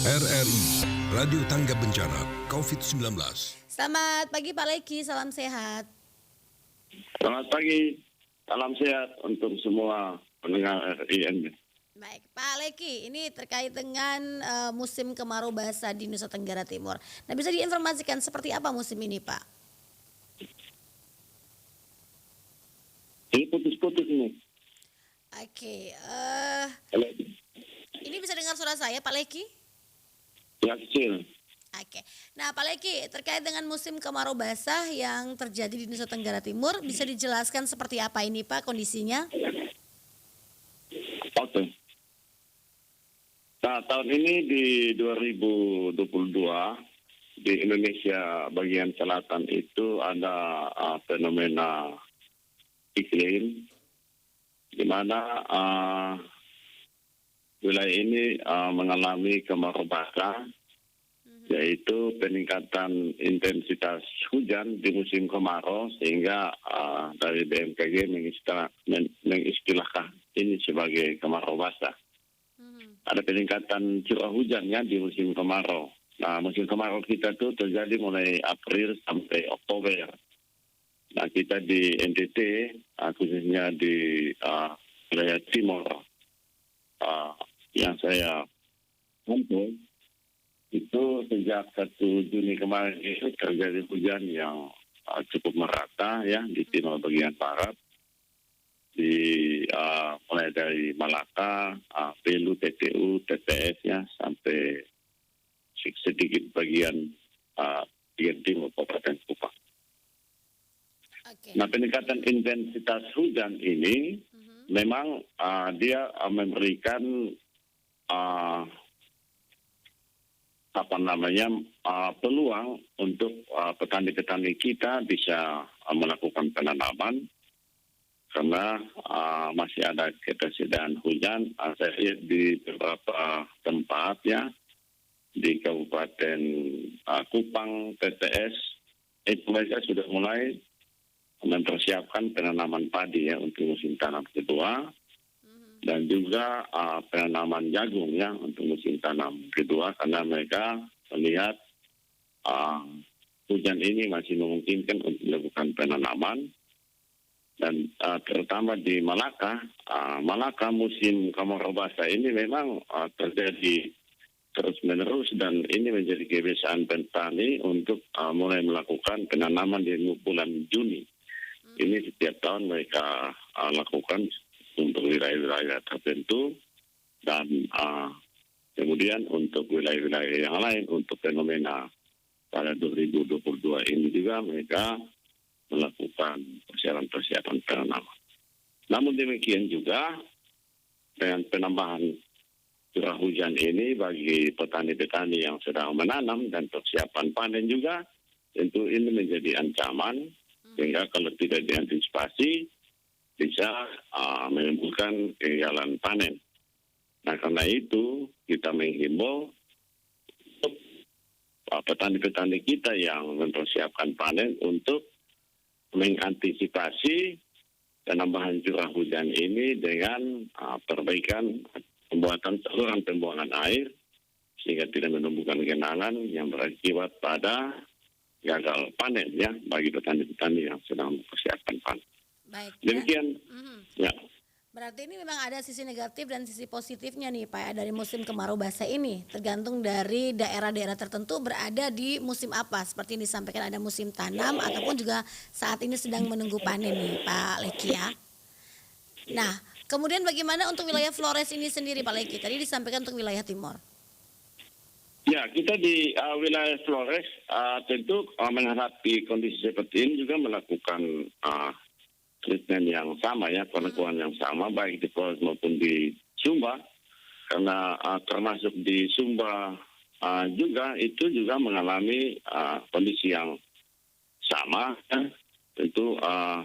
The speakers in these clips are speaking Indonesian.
RRI Radio Tanggap Bencana COVID-19. Selamat pagi Pak Leki, salam sehat. Selamat pagi, salam sehat untuk semua pendengar RIN. Baik, Pak Leki, ini terkait dengan musim kemarau basah di Nusa Tenggara Timur. Nah, bisa diinformasikan seperti apa musim ini, Pak? Ini putus-putus ini. Oke, Halo. ini bisa dengar suara saya, Pak Leki? Ya, kecil. Oke, nah Pak Leki, terkait dengan musim kemarau basah yang terjadi di Nusa Tenggara Timur, bisa dijelaskan seperti apa ini, Pak, kondisinya? Oke. Nah, tahun ini di 2022 di Indonesia bagian selatan itu ada fenomena iklim di mana wilayah ini mengalami kemarau basah, yaitu peningkatan intensitas hujan di musim kemarau sehingga dari BMKG mengistilahkan ini sebagai kemarau basah. Ada peningkatan curah hujannya di musim kemarau. Nah, musim kemarau kita tuh terjadi mulai April sampai Oktober. Nah, kita di NTT, khususnya di wilayah timur, yang saya pantau, itu sejak 1 Juni kemarin itu terjadi hujan yang cukup merata ya di timur bagian barat, mulai dari Malaka, Belu, TTU, TTS ya sampai sedikit bagian timur Kabupaten Kupang. Oke. Nah, peningkatan intensitas hujan ini memang dia memberikan peluang untuk petani-petani kita bisa melakukan penanaman karena masih ada ketersediaan hujan. Saya lihat di beberapa tempat ya di Kabupaten Kupang, TTS, itu mereka sudah mulai mempersiapkan penanaman padi ya untuk musim tanam kedua, dan juga penanaman jagung ya untuk musim tanam kedua karena mereka melihat hujan ini masih memungkinkan untuk dilakukan penanaman. Dan terutama di Malaka, musim kemarau basah ini memang terjadi terus-menerus dan ini menjadi kebiasaan petani untuk mulai melakukan penanaman di bulan Juni. Ini setiap tahun mereka lakukan untuk wilayah-wilayah tertentu dan kemudian untuk wilayah-wilayah yang lain untuk fenomena pada 2022 ini juga mereka melakukan persiapan penanaman. Namun demikian juga dengan penambahan curah hujan ini bagi petani-petani yang sedang menanam dan persiapan panen juga tentu ini menjadi ancaman sehingga kalau tidak diantisipasi bisa menimbulkan kegagalan panen. Nah, karena itu kita menghimbau petani-petani kita yang mempersiapkan panen untuk mengantisipasi penambahan curah hujan ini dengan perbaikan pembuatan saluran pembuangan air sehingga tidak menimbulkan genangan yang berakibat pada gagal panen ya bagi petani-petani yang sedang mempersiapkan panen. Baik. Demikian. Ya. Berarti ini memang ada sisi negatif dan sisi positifnya nih Pak ya, dari musim kemarau basah ini. Tergantung dari daerah-daerah tertentu berada di musim apa. Seperti yang disampaikan ada musim tanam ataupun juga saat ini sedang menunggu panen nih Pak Leki ya. Nah, kemudian bagaimana untuk wilayah Flores ini sendiri Pak Leki? Tadi disampaikan untuk wilayah timur. Ya, kita di wilayah Flores tentu menghadapi kondisi seperti ini juga melakukan treatment yang sama ya, penanggulangan yang sama baik di Flores maupun di Sumba, karena termasuk di Sumba juga itu juga mengalami kondisi yang sama ya. Tentu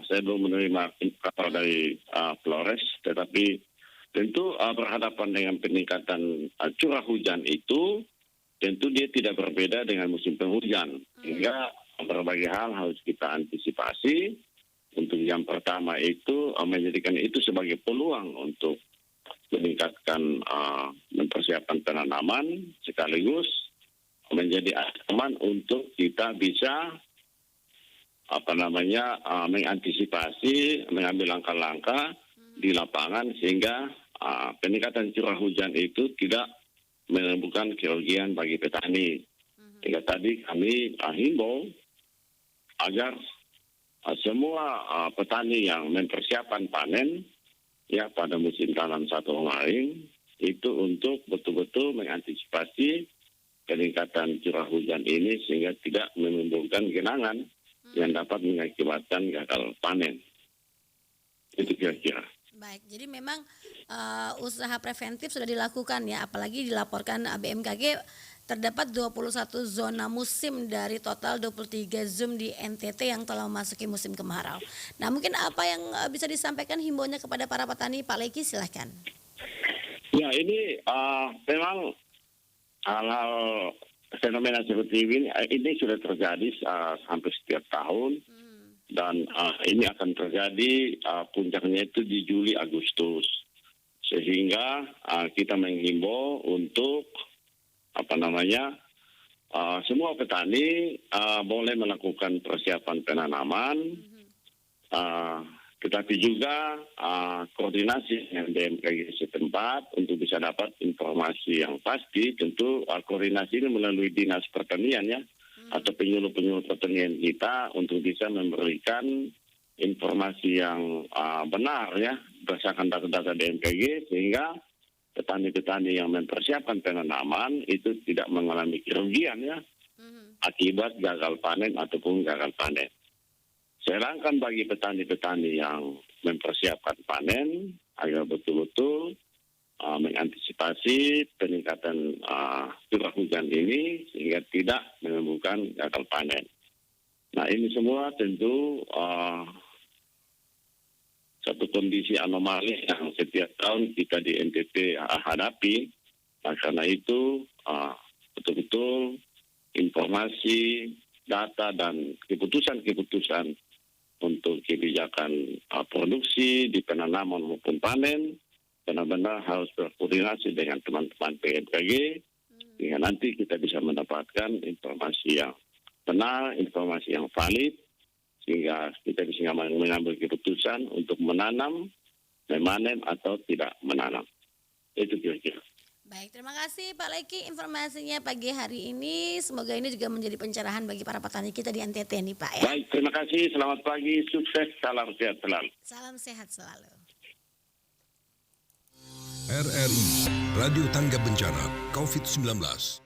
saya belum menerima kabar dari Flores, tetapi tentu berhadapan dengan peningkatan curah hujan itu tentu dia tidak berbeda dengan musim penghujan, sehingga berbagai hal harus kita antisipasi. Untuk yang pertama itu menjadikan itu sebagai peluang untuk meningkatkan mempersiapkan penanaman sekaligus menjadi ancaman untuk kita bisa mengantisipasi, mengambil langkah-langkah di lapangan sehingga peningkatan curah hujan itu tidak menimbulkan kerugian bagi petani. Hingga tadi kami himbau agar semua petani yang mempersiapkan panen ya pada musim tanam satu kemarin itu untuk betul-betul mengantisipasi peningkatan curah hujan ini sehingga tidak menimbulkan genangan yang dapat mengakibatkan gagal panen. Itu kira-kira. Baik, jadi memang usaha preventif sudah dilakukan ya, apalagi dilaporkan BMKG terdapat 21 zona musim dari total 23 ZOOM di NTT yang telah memasuki musim kemarau. Nah, mungkin apa yang bisa disampaikan himbauannya kepada para petani, Pak Leki, silahkan. Ya, ini memang hal-hal fenomena seperti ini sudah terjadi hampir setiap tahun dan ini akan terjadi puncaknya itu di Juli Agustus sehingga kita menghimbau untuk semua petani boleh melakukan persiapan penanaman, tetapi juga koordinasi dengan BMKG setempat untuk bisa dapat informasi yang pasti. Tentu koordinasi ini melalui Dinas Pertanian ya, atau penyuluh-penyuluh pertanian kita untuk bisa memberikan informasi yang benar ya, berdasarkan data-data BMKG sehingga petani-petani yang mempersiapkan penanaman itu tidak mengalami kerugian ya, akibat gagal panen ataupun gagal panen. Sedangkan bagi petani-petani yang mempersiapkan panen agar betul-betul mengantisipasi peningkatan curah hujan ini sehingga tidak menimbulkan gagal panen. Nah, ini semua tentu satu kondisi anomali yang setiap tahun kita di NTT hadapi. Nah, karena itu betul-betul informasi, data, dan keputusan-keputusan untuk kebijakan produksi di penanaman maupun panen benar-benar harus berkoordinasi dengan teman-teman BMKG sehingga nanti kita bisa mendapatkan informasi yang benar, informasi yang valid sehingga kita bisa mengambil keputusan untuk menanam, memanen atau tidak menanam. Itu kira-kira. Baik, terima kasih Pak Leki informasinya pagi hari ini. Semoga ini juga menjadi pencerahan bagi para petani kita di NTT nih Pak ya. Baik, terima kasih. Selamat pagi, sukses, salam sehat selalu. Salam sehat selalu. RRI Radio Tangga Bencana COVID-19.